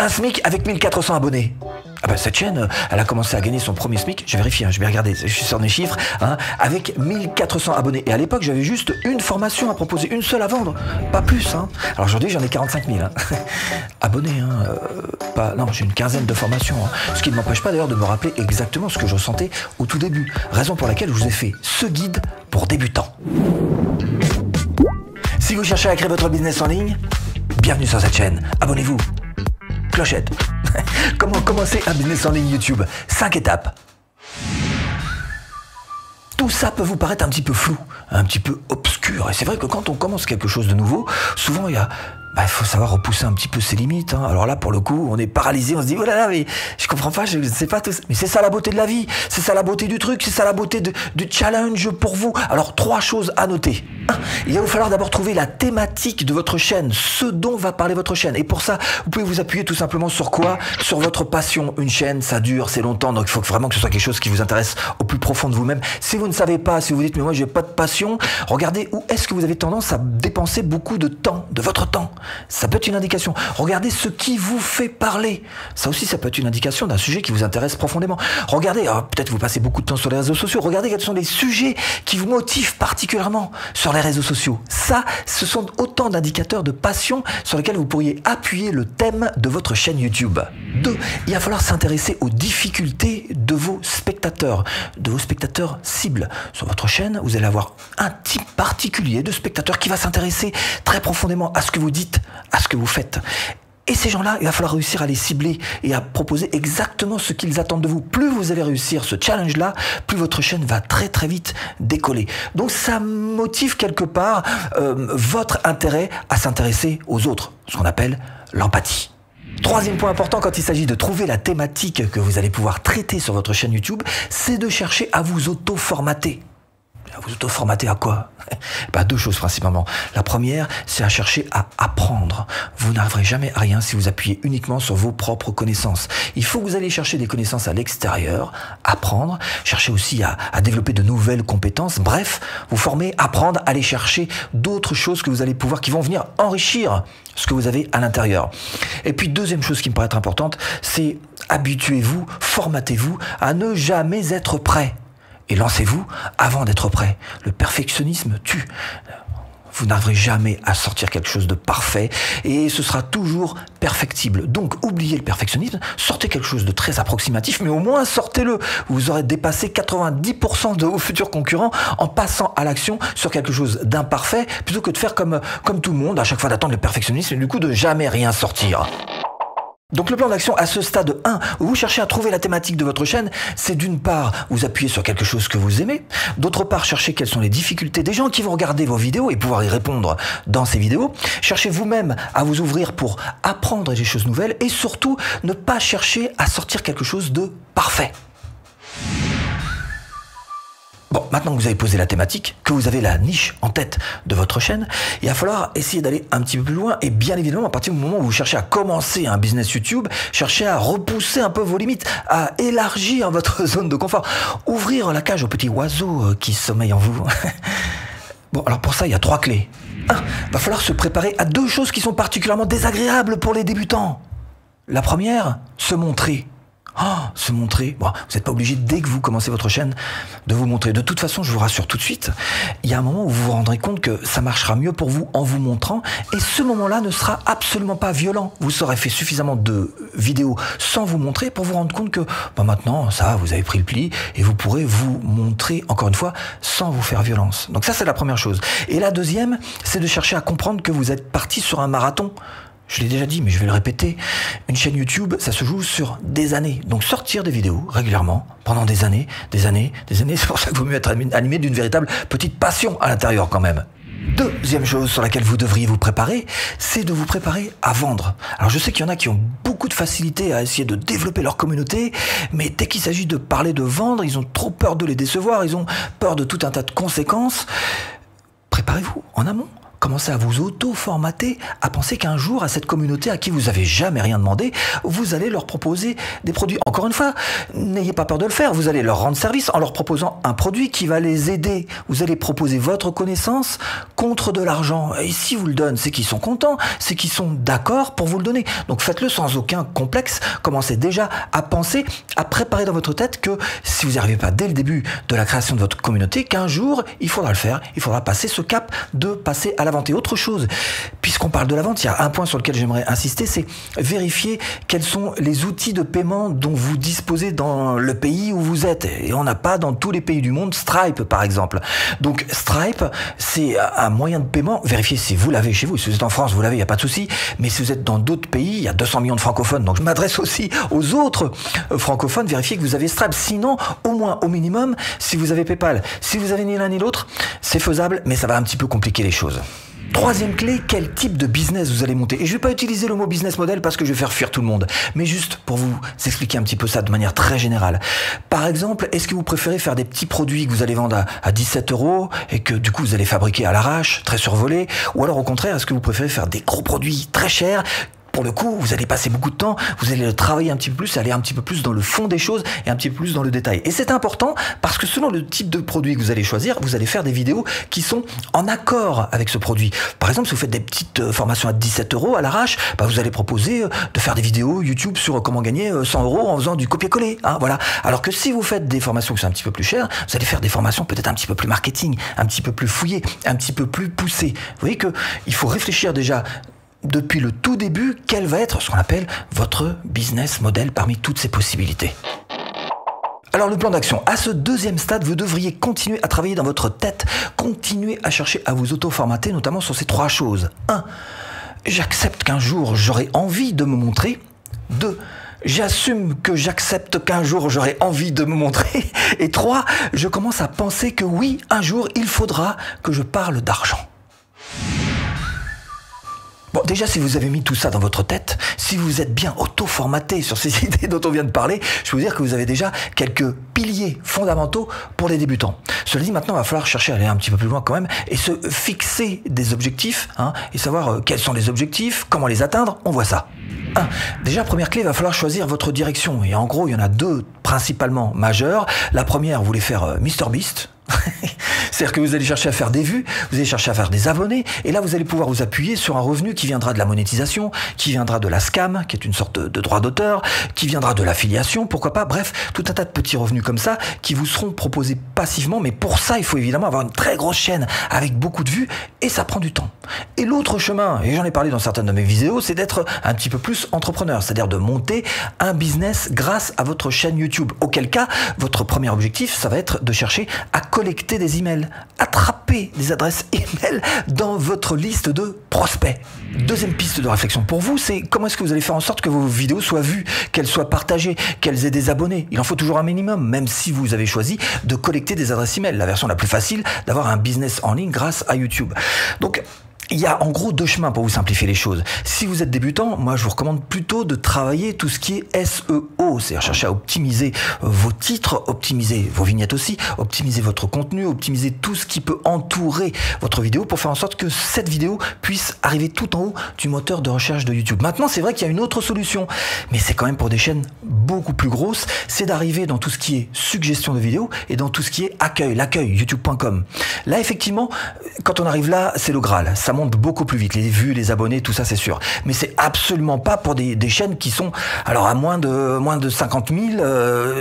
Un SMIC avec 1400 abonnés. Ah bah cette chaîne, elle a commencé à gagner son premier SMIC, je vérifie, je vais regarder, je suis sur mes chiffres, avec 1400 abonnés. Et à l'époque, j'avais juste une formation à proposer, une seule à vendre, pas plus. Alors aujourd'hui, j'en ai 45 000 abonnés. Non, j'ai une quinzaine de formations. Ce qui ne m'empêche pas d'ailleurs de me rappeler exactement ce que je ressentais au tout début. Raison pour laquelle je vous ai fait ce guide pour débutants. Si vous cherchez à créer votre business en ligne, bienvenue sur cette chaîne. Abonnez-vous. Clochette. Comment commencer un business en ligne YouTube? 5 étapes. Tout ça peut vous paraître un petit peu flou, un petit peu obscur. Et c'est vrai que quand on commence quelque chose de nouveau, souvent il faut savoir repousser un petit peu ses limites. Alors là, pour le coup, on est paralysé, on se dit, oh là là, mais je comprends pas, je ne sais pas tout ça. Mais c'est ça la beauté de la vie, c'est ça la beauté du truc, c'est ça la beauté du challenge pour vous. Alors, 3 choses à noter. Il va vous falloir d'abord trouver la thématique de votre chaîne, ce dont va parler votre chaîne. Et pour ça, vous pouvez vous appuyer tout simplement sur quoi? Sur votre passion. Une chaîne, ça dure, c'est longtemps, donc il faut vraiment que ce soit quelque chose qui vous intéresse au plus profond de vous-même. Si vous ne savez pas, si vous dites, mais moi, j'ai pas de passion, regardez où est-ce que vous avez tendance à dépenser beaucoup de temps, de votre temps. Ça peut être une indication. Regardez ce qui vous fait parler. Ça aussi, ça peut être une indication d'un sujet qui vous intéresse profondément. Regardez, peut-être vous passez beaucoup de temps sur les réseaux sociaux. Regardez quels sont les sujets qui vous motivent particulièrement sur les réseaux sociaux. Ça, ce sont autant d'indicateurs de passion sur lesquels vous pourriez appuyer le thème de votre chaîne YouTube. 2. Il va falloir s'intéresser aux difficultés de vos spectateurs cibles. Sur votre chaîne, vous allez avoir un type particulier de spectateur qui va s'intéresser très profondément à ce que vous dites, à ce que vous faites. Et ces gens-là, il va falloir réussir à les cibler et à proposer exactement ce qu'ils attendent de vous. Plus vous allez réussir ce challenge-là, plus votre chaîne va très très vite décoller. Donc ça motive quelque part votre intérêt à s'intéresser aux autres, ce qu'on appelle l'empathie. 3e point important quand il s'agit de trouver la thématique que vous allez pouvoir traiter sur votre chaîne YouTube, c'est de chercher à vous auto-formater. Vous auto-formater à quoi? 2 choses principalement. La première, c'est à chercher à apprendre. Vous n'arriverez jamais à rien si vous appuyez uniquement sur vos propres connaissances. Il faut que vous alliez chercher des connaissances à l'extérieur, apprendre, chercher aussi à développer de nouvelles compétences. Bref, vous former, apprendre, aller chercher d'autres choses que vous allez pouvoir, qui vont venir enrichir ce que vous avez à l'intérieur. Et puis, 2e chose qui me paraît être importante, c'est habituez-vous, formatez-vous à ne jamais être prêt. Et lancez-vous avant d'être prêt. Le perfectionnisme tue. Vous n'arriverez jamais à sortir quelque chose de parfait et ce sera toujours perfectible. Donc, oubliez le perfectionnisme, sortez quelque chose de très approximatif, mais au moins sortez-le. Vous aurez dépassé 90% de vos futurs concurrents en passant à l'action sur quelque chose d'imparfait, plutôt que de faire comme tout le monde, à chaque fois d'attendre le perfectionnisme et du coup de jamais rien sortir. Donc le plan d'action à ce stade 1, où vous cherchez à trouver la thématique de votre chaîne, c'est d'une part vous appuyer sur quelque chose que vous aimez, d'autre part chercher quelles sont les difficultés des gens qui vont regarder vos vidéos et pouvoir y répondre dans ces vidéos, cherchez vous-même à vous ouvrir pour apprendre des choses nouvelles et surtout ne pas chercher à sortir quelque chose de parfait. Bon, maintenant que vous avez posé la thématique, que vous avez la niche en tête de votre chaîne, il va falloir essayer d'aller un petit peu plus loin et bien évidemment, à partir du moment où vous cherchez à commencer un business YouTube, cherchez à repousser un peu vos limites, à élargir votre zone de confort, ouvrir la cage aux petits oiseaux qui sommeillent en vous. Bon, alors pour ça, il y a 3 clés. 1. Il va falloir se préparer à 2 choses qui sont particulièrement désagréables pour les débutants. La première, se montrer. Se montrer. Bon, vous n'êtes pas obligé, dès que vous commencez votre chaîne, de vous montrer. De toute façon, je vous rassure tout de suite, il y a un moment où vous vous rendrez compte que ça marchera mieux pour vous en vous montrant, et ce moment-là ne sera absolument pas violent. Vous aurez fait suffisamment de vidéos sans vous montrer pour vous rendre compte que maintenant, ça, vous avez pris le pli, et vous pourrez vous montrer, encore une fois, sans vous faire violence. Donc ça, c'est la première chose. Et la deuxième, c'est de chercher à comprendre que vous êtes parti sur un marathon. Je l'ai déjà dit, mais je vais le répéter. Une chaîne YouTube, ça se joue sur des années. Donc sortir des vidéos régulièrement, pendant des années, c'est pour ça qu'il vaut mieux être animé d'une véritable petite passion à l'intérieur quand même. 2e chose sur laquelle vous devriez vous préparer, c'est de vous préparer à vendre. Alors je sais qu'il y en a qui ont beaucoup de facilité à essayer de développer leur communauté, mais dès qu'il s'agit de parler de vendre, ils ont trop peur de les décevoir, ils ont peur de tout un tas de conséquences. Préparez-vous en amont. commencez à vous auto-formater, à penser qu'un jour, à cette communauté à qui vous avez jamais rien demandé, vous allez leur proposer des produits. Encore une fois, n'ayez pas peur de le faire. Vous allez leur rendre service en leur proposant un produit qui va les aider. Vous allez proposer votre connaissance contre de l'argent. Et si vous le donnez, c'est qu'ils sont contents, c'est qu'ils sont d'accord pour vous le donner. Donc faites-le sans aucun complexe. Commencez déjà à penser, à préparer dans votre tête que si vous n'y arrivez pas dès le début de la création de votre communauté, qu'un jour, il faudra le faire. Il faudra passer ce cap de passer à la vente. Et autre chose, puisqu'on parle de la vente, il y a un point sur lequel j'aimerais insister, c'est vérifier quels sont les outils de paiement dont vous disposez dans le pays où vous êtes. Et on n'a pas dans tous les pays du monde Stripe, par exemple. Donc Stripe, c'est un moyen de paiement. Vérifiez si vous l'avez chez vous. Si vous êtes en France, vous l'avez, il n'y a pas de souci. Mais si vous êtes dans d'autres pays, il y a 200 millions de francophones. Donc je m'adresse aussi aux autres francophones. Vérifiez que vous avez Stripe. Sinon, au moins, au minimum, si vous avez PayPal, si vous avez ni l'un ni l'autre, c'est faisable, mais ça va un petit peu compliquer les choses. Troisième clé, quel type de business vous allez monter. Et je ne vais pas utiliser le mot business model parce que je vais faire fuir tout le monde, mais juste pour vous expliquer un petit peu ça de manière très générale. Par exemple, est-ce que vous préférez faire des petits produits que vous allez vendre à 17 € et que du coup vous allez fabriquer à l'arrache, très survolés, ou alors au contraire, est-ce que vous préférez faire des gros produits très chers? Pour le coup, vous allez passer beaucoup de temps, vous allez travailler un petit peu plus, aller un petit peu plus dans le fond des choses et un petit peu plus dans le détail. Et c'est important parce que selon le type de produit que vous allez choisir, vous allez faire des vidéos qui sont en accord avec ce produit. Par exemple, si vous faites des petites formations à 17 € à l'arrache, vous allez proposer de faire des vidéos YouTube sur comment gagner 100 € en faisant du copier-coller. Voilà. Alors que si vous faites des formations qui sont un petit peu plus chères, vous allez faire des formations peut-être un petit peu plus marketing, un petit peu plus fouillées, un petit peu plus poussées. Vous voyez qu'il faut réfléchir déjà depuis le tout début, quel va être ce qu'on appelle votre business model parmi toutes ces possibilités. Alors le plan d'action, à ce deuxième stade, vous devriez continuer à travailler dans votre tête, continuer à chercher à vous auto-formater, notamment sur ces trois choses. 1. J'accepte qu'un jour j'aurai envie de me montrer. 2. J'assume que j'accepte qu'un jour j'aurai envie de me montrer. Et 3. Je commence à penser que oui, un jour il faudra que je parle d'argent. Bon, déjà, si vous avez mis tout ça dans votre tête, si vous êtes bien auto-formaté sur ces idées dont on vient de parler, je peux vous dire que vous avez déjà quelques piliers fondamentaux pour les débutants. Cela dit, maintenant, il va falloir chercher à aller un petit peu plus loin quand même et se fixer des objectifs et savoir quels sont les objectifs, comment les atteindre. On voit ça. 1. Déjà, première clé, il va falloir choisir votre direction. Et en gros, il y en a deux principalement majeures. La première, vous voulez faire MrBeast. C'est-à-dire que vous allez chercher à faire des vues, vous allez chercher à faire des abonnés, et là vous allez pouvoir vous appuyer sur un revenu qui viendra de la monétisation, qui viendra de la scam, qui est une sorte de droit d'auteur, qui viendra de l'affiliation, pourquoi pas, bref, tout un tas de petits revenus comme ça qui vous seront proposés passivement, mais pour ça il faut évidemment avoir une très grosse chaîne avec beaucoup de vues, et ça prend du temps. Et l'autre chemin, et j'en ai parlé dans certaines de mes vidéos, c'est d'être un petit peu plus entrepreneur, c'est-à-dire de monter un business grâce à votre chaîne YouTube, auquel cas, votre premier objectif, ça va être de chercher à collecter des emails, attraper des adresses email dans votre liste de prospects. Deuxième piste de réflexion pour vous, c'est comment est-ce que vous allez faire en sorte que vos vidéos soient vues, qu'elles soient partagées, qu'elles aient des abonnés. Il en faut toujours un minimum, même si vous avez choisi de collecter des adresses email. La version la plus facile d'avoir un business en ligne grâce à YouTube. Donc, il y a en gros deux chemins pour vous simplifier les choses. Si vous êtes débutant, moi je vous recommande plutôt de travailler tout ce qui est SEO, c'est-à-dire chercher à optimiser vos titres, optimiser vos vignettes aussi, optimiser votre contenu, optimiser tout ce qui peut entourer votre vidéo pour faire en sorte que cette vidéo puisse arriver tout en haut du moteur de recherche de YouTube. Maintenant, c'est vrai qu'il y a une autre solution, mais c'est quand même pour des chaînes beaucoup plus grosses, c'est d'arriver dans tout ce qui est suggestion de vidéos et dans tout ce qui est accueil, l'accueil, youtube.com. Là, effectivement, quand on arrive là, c'est le Graal. Ça monte beaucoup plus vite, les vues, les abonnés, tout ça c'est sûr. Mais c'est absolument pas pour des chaînes qui sont alors à moins de 50 000,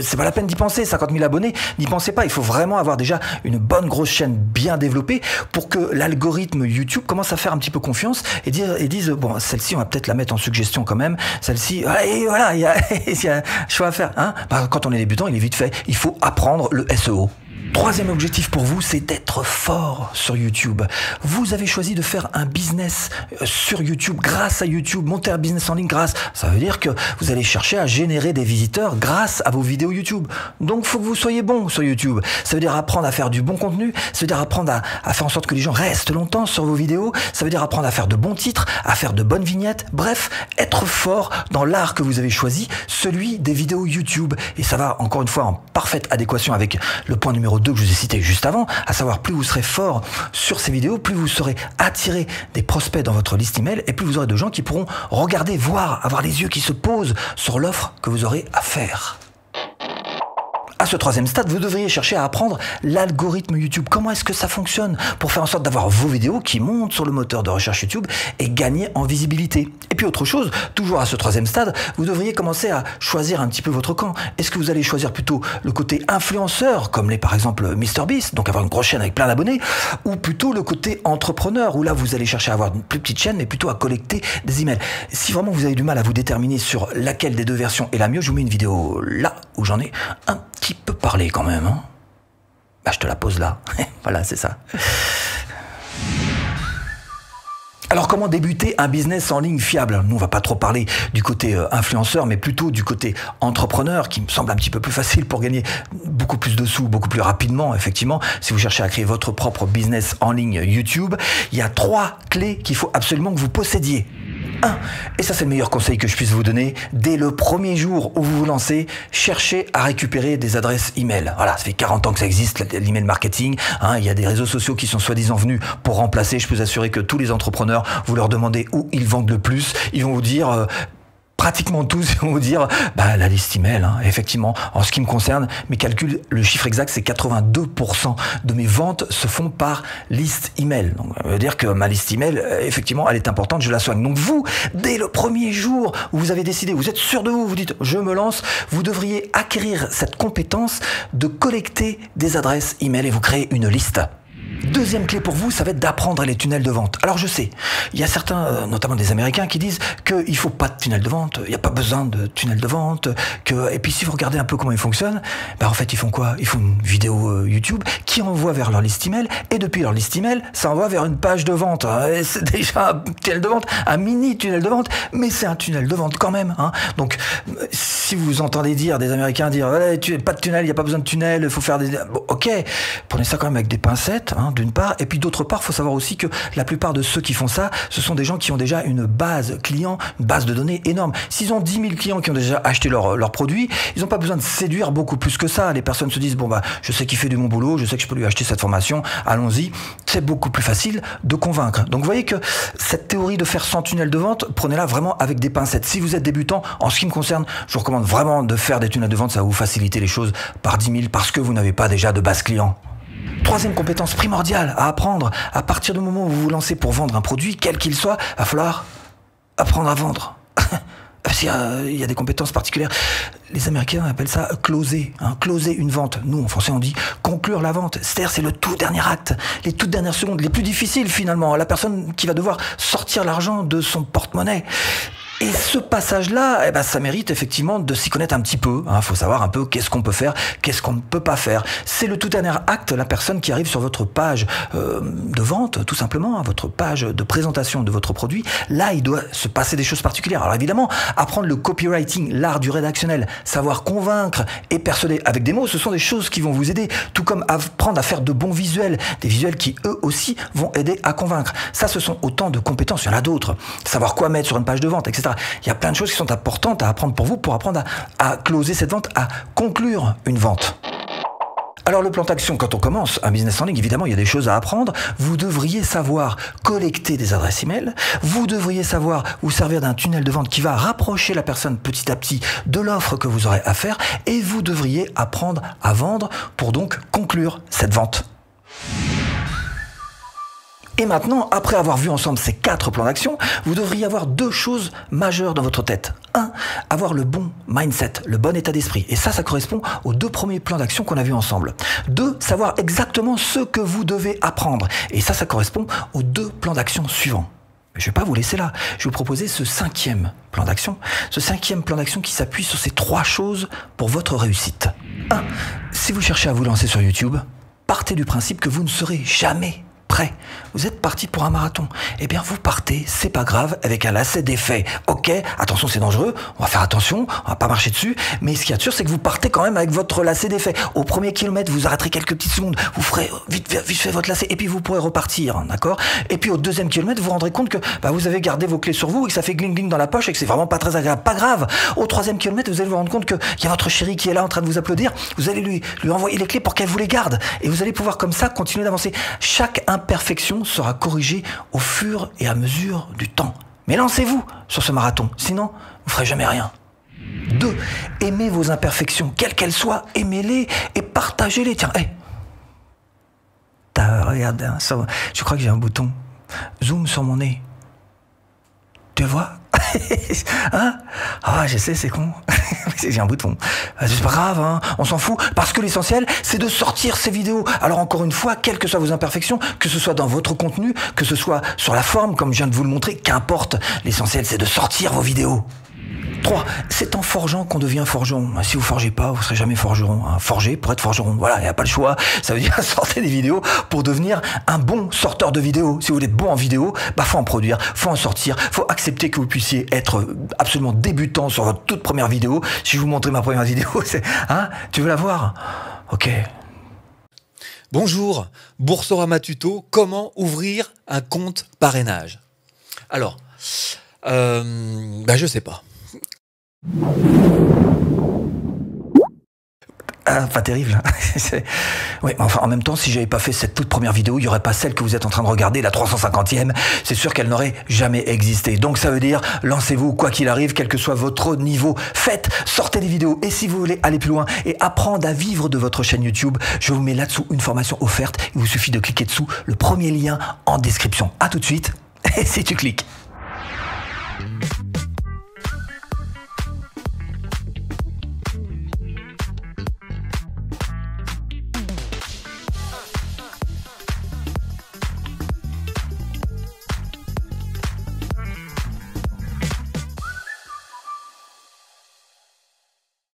c'est pas la peine d'y penser, 50 000 abonnés, n'y pensez pas. Il faut vraiment avoir déjà une bonne grosse chaîne bien développée pour que l'algorithme YouTube commence à faire un petit peu confiance et dise bon, celle-ci on va peut-être la mettre en suggestion quand même, celle-ci, et voilà, il y a un choix à faire. Quand on est débutant, il est vite fait, il faut apprendre le SEO. Troisième objectif pour vous, c'est d'être fort sur YouTube. Vous avez choisi de faire un business sur YouTube grâce à YouTube, monter un business en ligne grâce. Ça veut dire que vous allez chercher à générer des visiteurs grâce à vos vidéos YouTube. Donc, il faut que vous soyez bon sur YouTube. Ça veut dire apprendre à faire du bon contenu. Ça veut dire apprendre à faire en sorte que les gens restent longtemps sur vos vidéos. Ça veut dire apprendre à faire de bons titres, à faire de bonnes vignettes. Bref, être fort dans l'art que vous avez choisi, celui des vidéos YouTube. Et ça va, encore une fois, en parfaite adéquation avec le point numéro 2 deux que je vous ai cités juste avant, à savoir plus vous serez fort sur ces vidéos, plus vous saurez attirer des prospects dans votre liste email et plus vous aurez de gens qui pourront regarder, voir, avoir les yeux qui se posent sur l'offre que vous aurez à faire. À ce troisième stade, vous devriez chercher à apprendre l'algorithme YouTube. Comment est-ce que ça fonctionne pour faire en sorte d'avoir vos vidéos qui montent sur le moteur de recherche YouTube et gagner en visibilité. Et puis autre chose, toujours à ce troisième stade, vous devriez commencer à choisir un petit peu votre camp. Est-ce que vous allez choisir plutôt le côté influenceur, comme l'est par exemple MrBeast, donc avoir une grosse chaîne avec plein d'abonnés, ou plutôt le côté entrepreneur, où là vous allez chercher à avoir une plus petite chaîne, mais plutôt à collecter des emails. Si vraiment vous avez du mal à vous déterminer sur laquelle des deux versions est la mieux, je vous mets une vidéo là où j'en ai un petit peu parlé quand même. Hein. Bah, je te la pose là. Voilà, c'est ça. Alors comment débuter un business en ligne fiable? Nous on va pas trop parler du côté influenceur, mais plutôt du côté entrepreneur, qui me semble un petit peu plus facile pour gagner beaucoup plus de sous, beaucoup plus rapidement. Effectivement, si vous cherchez à créer votre propre business en ligne YouTube, il y a 3 clés qu'il faut absolument que vous possédiez. 1. Et ça c'est le meilleur conseil que je puisse vous donner, dès le premier jour où vous vous lancez, cherchez à récupérer des adresses email. Voilà, ça fait 40 ans que ça existe, l'email marketing, hein, il y a des réseaux sociaux qui sont soi-disant venus pour remplacer. Je peux vous assurer que tous les entrepreneurs, vous leur demandez où ils vendent le plus, ils vont vous dire... pratiquement tous vont vous dire bah, la liste email. Hein. Effectivement, en ce qui me concerne, mes calculs, le chiffre exact, c'est 82% de mes ventes se font par liste email. Donc, ça veut dire que ma liste email, effectivement, elle est importante, je la soigne. Donc vous, dès le premier jour où vous avez décidé, vous êtes sûr de vous, vous dites je me lance, vous devriez acquérir cette compétence de collecter des adresses email et vous créer une liste. Deuxième clé pour vous, ça va être d'apprendre les tunnels de vente. Alors je sais, il y a certains, notamment des Américains, qui disent qu'il ne faut pas de tunnel de vente, il n'y a pas besoin de tunnel de vente, et puis si vous regardez un peu comment ils fonctionnent, ben en fait ils font quoi? Ils font une vidéo YouTube qui envoie vers leur liste email, et depuis leur liste email, ça envoie vers une page de vente. Et c'est déjà un tunnel de vente, un mini tunnel de vente, mais c'est un tunnel de vente quand même. Hein. Donc si vous entendez dire des Américains dire pas de tunnel, il n'y a pas besoin de tunnel, il faut faire des... Bon, ok, prenez ça quand même avec des pincettes, hein, d'une part, et puis d'autre part, il faut savoir aussi que la plupart de ceux qui font ça, ce sont des gens qui ont déjà une base client, une base de données énorme. S'ils ont 10 000 clients qui ont déjà acheté leurs produits, ils n'ont pas besoin de séduire beaucoup plus que ça. Les personnes se disent, bon bah, je sais qu'il fait du bon boulot, je sais que je peux lui acheter cette formation, allons-y. C'est beaucoup plus facile de convaincre. Donc vous voyez que cette théorie de faire 100 tunnels de vente, prenez-la vraiment avec des pincettes. Si vous êtes débutant, en ce qui me concerne, je vous recommande vraiment de faire des tunnels de vente, ça va vous faciliter les choses par 10 000 parce que vous n'avez pas déjà de base client. Troisième compétence primordiale à apprendre, à partir du moment où vous vous lancez pour vendre un produit, quel qu'il soit, il va falloir apprendre à vendre. Parce qu'il y a des compétences particulières. Les Américains appellent ça closer, hein, closer une vente. Nous, en français, on dit conclure la vente. C'est-à-dire, c'est le tout dernier acte, les toutes dernières secondes, les plus difficiles finalement. La personne qui va devoir sortir l'argent de son porte-monnaie. Et ce passage-là, eh ben, ça mérite effectivement de s'y connaître un petit peu. Il faut savoir un peu qu'est-ce qu'on peut faire, qu'est-ce qu'on ne peut pas faire. C'est le tout dernier acte, la personne qui arrive sur votre page de vente, tout simplement, votre page de présentation de votre produit. Là, il doit se passer des choses particulières. Alors évidemment, apprendre le copywriting, l'art du rédactionnel, savoir convaincre et persuader avec des mots, ce sont des choses qui vont vous aider. Tout comme apprendre à faire de bons visuels, des visuels qui, eux aussi, vont aider à convaincre. Ça, ce sont autant de compétences. Il y en a d'autres. Savoir quoi mettre sur une page de vente, etc. Il y a plein de choses qui sont importantes à apprendre pour vous, pour apprendre à closer cette vente, à conclure une vente. Alors le plan d'action, quand on commence un business en ligne, évidemment, il y a des choses à apprendre. Vous devriez savoir collecter des adresses email. Vous devriez savoir vous servir d'un tunnel de vente qui va rapprocher la personne petit à petit de l'offre que vous aurez à faire. Et vous devriez apprendre à vendre pour donc conclure cette vente. Et maintenant, après avoir vu ensemble ces 4 plans d'action, vous devriez avoir 2 choses majeures dans votre tête. 1. Avoir le bon mindset, le bon état d'esprit. Et ça correspond aux 2 premiers plans d'action qu'on a vus ensemble. 2. Savoir exactement ce que vous devez apprendre. Et ça correspond aux 2 plans d'action suivants. Mais je ne vais pas vous laisser là. Je vais vous proposer ce 5e plan d'action. Ce 5e plan d'action qui s'appuie sur ces 3 choses pour votre réussite. 1. Si vous cherchez à vous lancer sur YouTube, partez du principe que vous ne serez jamais prêt. Vous êtes parti pour un marathon. Eh bien, vous partez, c'est pas grave, avec un lacet défait. Ok, attention, c'est dangereux, on va faire attention, on va pas marcher dessus, mais ce qu'il y a de sûr, c'est que vous partez quand même avec votre lacet défait. Au premier kilomètre, vous arrêterez quelques petites secondes, vous ferez vite fait votre lacet, et puis vous pourrez repartir, d'accord? Et puis au deuxième kilomètre, vous vous rendrez compte que vous avez gardé vos clés sur vous et que ça fait gling-gling dans la poche et que c'est vraiment pas très agréable. Pas grave. Au troisième kilomètre, vous allez vous rendre compte qu'il y a votre chérie qui est là en train de vous applaudir. Vous allez lui envoyer les clés pour qu'elle vous les garde. Et vous allez pouvoir comme ça continuer d'avancer. Chaque imperfection sera corrigée au fur et à mesure du temps. Mais lancez-vous sur ce marathon. Sinon, vous ferez jamais rien. 2. Aimez vos imperfections, quelles qu'elles soient. Aimez-les et partagez-les. Tiens, regarde, je crois que j'ai un bouton. Zoom sur mon nez. Tu vois? Hein? Ah, je sais, c'est con. J'ai un bouton. C'est pas grave, hein? On s'en fout. Parce que l'essentiel, c'est de sortir ces vidéos. Alors encore une fois, quelles que soient vos imperfections, que ce soit dans votre contenu, que ce soit sur la forme, comme je viens de vous le montrer, qu'importe. L'essentiel, c'est de sortir vos vidéos. 3. C'est en forgeant qu'on devient forgeron. Si vous forgez pas, vous serez jamais forgeron. Forger pour être forgeron. Voilà, il n'y a pas le choix. Ça veut dire sortir des vidéos pour devenir un bon sorteur de vidéos. Si vous voulez être bon en vidéo, faut en produire, faut en sortir, faut accepter que vous puissiez être absolument débutant sur votre toute première vidéo. Si je vous montre ma première vidéo, c'est... Hein? Tu veux la voir? Ok. Bonjour, Boursorama Tuto, comment ouvrir un compte parrainage? Alors, je sais pas. Pas terrible. Oui, mais enfin, en même temps, si j'avais pas fait cette toute première vidéo, il y aurait pas celle que vous êtes en train de regarder, la 350e. C'est sûr qu'elle n'aurait jamais existé. Donc ça veut dire, lancez-vous, quoi qu'il arrive, quel que soit votre niveau. Faites, sortez des vidéos. Et si vous voulez aller plus loin et apprendre à vivre de votre chaîne YouTube, je vous mets là-dessous une formation offerte. Il vous suffit de cliquer dessous, le premier lien en description. À tout de suite, et si tu cliques.